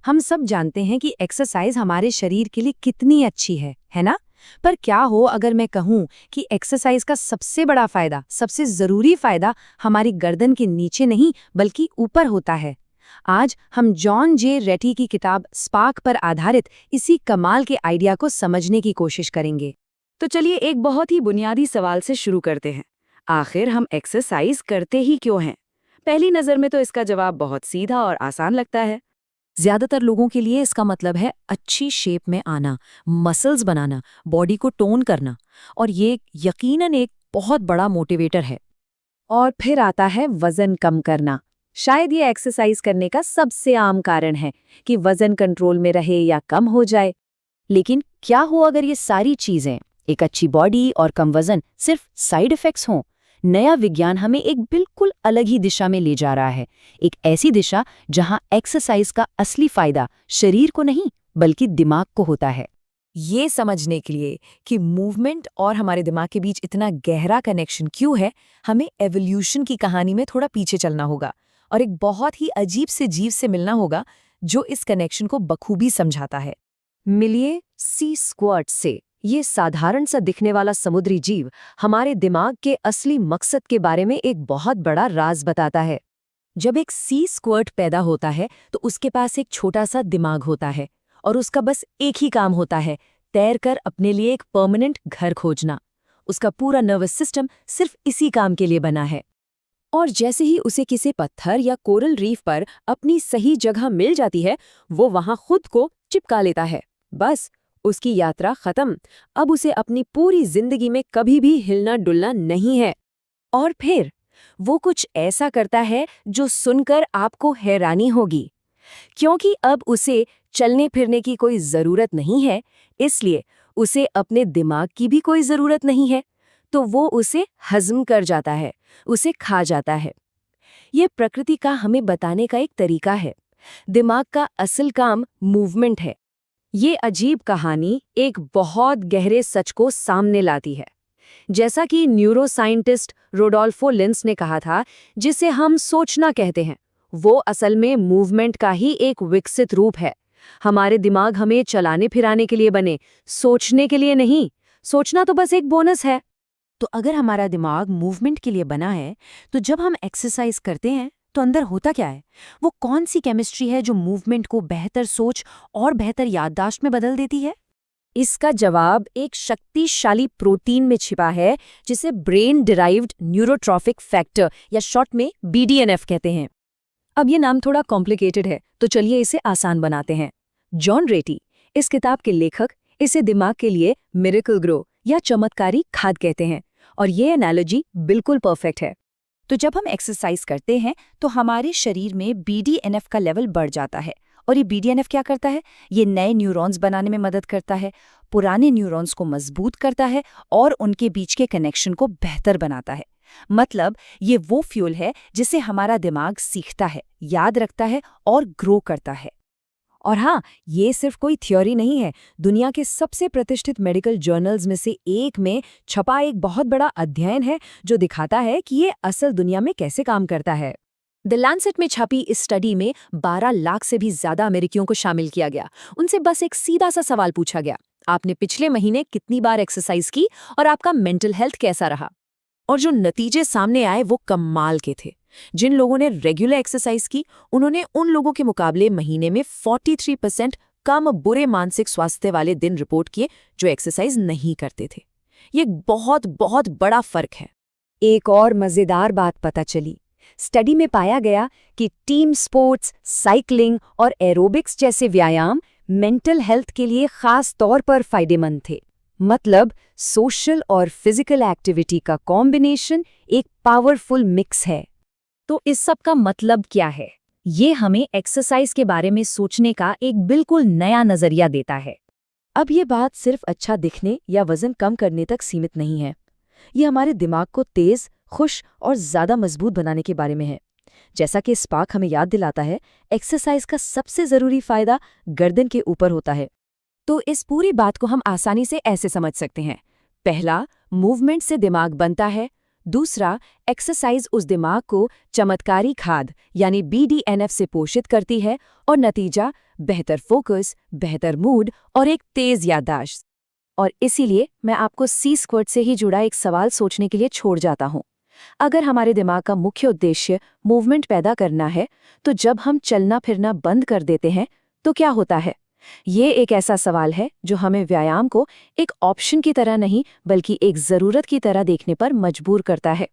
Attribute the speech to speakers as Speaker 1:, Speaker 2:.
Speaker 1: हम सब जानते हैं कि एक्सरसाइज हमारे शरीर के लिए कितनी अच्छी है ना? पर क्या हो अगर मैं कहूँ कि एक्सरसाइज का सबसे बड़ा फायदा, सबसे जरूरी फायदा हमारी गर्दन के नीचे नहीं बल्कि ऊपर होता है। आज हम जॉन जे रेटी की किताब स्पार्क पर आधारित इसी कमाल के आइडिया को समझने की कोशिश करेंगे।
Speaker 2: तो चलिए एक बहुत ही बुनियादी सवाल से शुरू करते हैं। आखिर हम एक्सरसाइज करते ही क्यों हैं? पहली नज़र में तो इसका जवाब बहुत सीधा और आसान लगता है।
Speaker 1: ज्यादातर लोगों के लिए इसका मतलब है अच्छी शेप में आना, मसल्स बनाना, बॉडी को टोन करना, और ये यकीनन एक बहुत बड़ा मोटिवेटर है। और फिर आता है वजन कम करना। शायद ये एक्सरसाइज करने का सबसे आम कारण है कि वजन कंट्रोल में रहे या कम हो जाए। लेकिन क्या हो अगर ये सारी चीजें, एक अच्छी बॉडी और कम वजन, सिर्फ साइड इफेक्ट्स हों? नया विज्ञान हमें एक बिल्कुल अलग ही दिशा में ले जा रहा है, एक ऐसी दिशा जहां एक्सरसाइज का असली फायदा शरीर को नहीं बल्कि दिमाग को होता है। ये समझने के लिए कि मूवमेंट और हमारे दिमाग के बीच इतना गहरा कनेक्शन क्यों है, हमें एवोल्यूशन की कहानी में थोड़ा पीछे चलना होगा और एक बहुत ही अजीब से जीव से मिलना होगा जो इस कनेक्शन को बखूबी समझाता है। मिलिए सी स्क्वाड से। ये साधारण सा दिखने वाला समुद्री जीव हमारे दिमाग के असली मकसद के बारे में एक बहुत बड़ा राज बताता है। जब एक सी स्क्वाड पैदा होता है तो उसके पास एक छोटा सा दिमाग होता है और उसका बस एक ही काम होता है, तैरकर अपने लिए एक परमानेंट घर खोजना। उसका पूरा नर्वस सिस्टम सिर्फ इसी काम के लिए बना है। और जैसे ही उसे किसी पत्थर या कोरल रीफ पर अपनी सही जगह मिल जाती है, वो वहां खुद को चिपका लेता है। बस उसकी यात्रा खत्म। अब उसे अपनी पूरी जिंदगी में कभी भी हिलना डुलना नहीं है। और फिर वो कुछ ऐसा करता है जो सुनकर आपको हैरानी होगी, क्योंकि अब उसे चलने फिरने की कोई जरूरत नहीं है, इसलिए उसे अपने दिमाग की भी कोई जरूरत नहीं है, तो वो उसे हजम कर जाता है, उसे खा जाता है। ये प्रकृति का हमें बताने का एक तरीका है। दिमाग का असल काम मूवमेंट है। ये अजीब कहानी एक बहुत गहरे सच को सामने लाती है। जैसा कि न्यूरोसाइंटिस्ट रोडोल्फो लिंस ने कहा था, जिसे हम सोचना कहते हैं, वो असल में मूवमेंट का ही एक विकसित रूप है। हमारे दिमाग हमें चलाने फिराने के लिए बने, सोचने के लिए नहीं। सोचना तो बस एक बोनस है। तो अगर हमारा दिमाग मूवमेंट के लिए बना है, तो जब हम एक्सरसाइज करते हैं तो अंदर होता क्या है? वो कौन सी केमिस्ट्री है जो मूवमेंट को बेहतर सोच और बेहतर याददाश्त में बदल देती है? इसका जवाब एक शक्तिशाली प्रोटीन में छिपा है, जिसे ब्रेन डिराइव्ड न्यूरोट्रॉफिक फैक्टर या शॉर्ट में BDNF कहते हैं। अब ये नाम थोड़ा कॉम्प्लिकेटेड है, तो चलिए इसे आसान बनाते हैं। जॉन रेटी, इस किताब के लेखक, इसे दिमाग के लिए मिरेकल ग्रो या चमत्कारी खाद कहते हैं, और ये एनालॉजी बिल्कुल परफेक्ट है। तो जब हम एक्सरसाइज करते हैं तो हमारे शरीर में BDNF का लेवल बढ़ जाता है। और ये BDNF क्या करता है? ये नए न्यूरॉन्स बनाने में मदद करता है, पुराने न्यूरॉन्स को मजबूत करता है और उनके बीच के कनेक्शन को बेहतर बनाता है। मतलब ये वो फ्यूल है जिसे हमारा दिमाग सीखता है, याद रखता है और ग्रो करता है। और हाँ, ये सिर्फ कोई थ्योरी नहीं है। दुनिया के सबसे प्रतिष्ठित मेडिकल जर्नल्स में से एक में छपा एक बहुत बड़ा अध्ययन है जो दिखाता है कि ये असल दुनिया में कैसे काम करता है। द लैंसेट में छपी इस स्टडी में 12 लाख से भी ज्यादा अमेरिकियों को शामिल किया गया। उनसे बस एक सीधा सा सवाल पूछा गया, आपने पिछले महीने कितनी बार एक्सरसाइज की और आपका मेंटल हेल्थ कैसा रहा? और जो नतीजे सामने आए वो कमाल के थे। जिन लोगों ने रेगुलर एक्सरसाइज की, उन्होंने उन लोगों के मुकाबले महीने में 43% कम बुरे मानसिक स्वास्थ्य वाले दिन रिपोर्ट किए जो एक्सरसाइज नहीं करते थे। ये बहुत बहुत बड़ा फर्क है। एक और मजेदार बात पता चली। स्टडी में पाया गया कि टीम स्पोर्ट्स, साइकिलिंग और एरोबिक्स जैसे व्यायाम मेंटल हेल्थ के लिए खास तौर पर फायदेमंद थे। मतलब सोशल और फिजिकल एक्टिविटी का कॉम्बिनेशन एक पावरफुल मिक्स है। तो इस सब का मतलब क्या है? ये हमें एक्सरसाइज के बारे में सोचने का एक बिल्कुल नया नजरिया देता है। अब ये बात सिर्फ अच्छा दिखने या वजन कम करने तक सीमित नहीं है। ये हमारे दिमाग को तेज, खुश और ज्यादा मजबूत बनाने के बारे में है। जैसा कि स्पार्क हमें याद दिलाता है, एक्सरसाइज का सबसे जरूरी फायदा गर्दन के ऊपर होता है। तो इस पूरी बात को हम आसानी से ऐसे समझ सकते हैं। पहला, मूवमेंट से दिमाग बनता है। दूसरा, एक्सरसाइज उस दिमाग को चमत्कारी खाद यानी BDNF से पोषित करती है और नतीजा बेहतर फोकस, बेहतर मूड और एक तेज याददाश्त। और इसीलिए मैं आपको सी स्क्वाट से ही जुड़ा एक सवाल सोचने के लिए छोड़ जाता हूँ। अगर हमारे दिमाग का मुख्य उद्देश्य मूवमेंट पैदा करना है, तो जब हम चलना फिरना बंद कर देते हैं तो क्या होता है? ये एक ऐसा सवाल है जो हमें व्यायाम को एक ऑप्शन की तरह नहीं बल्कि एक ज़रूरत की तरह देखने पर मजबूर करता है।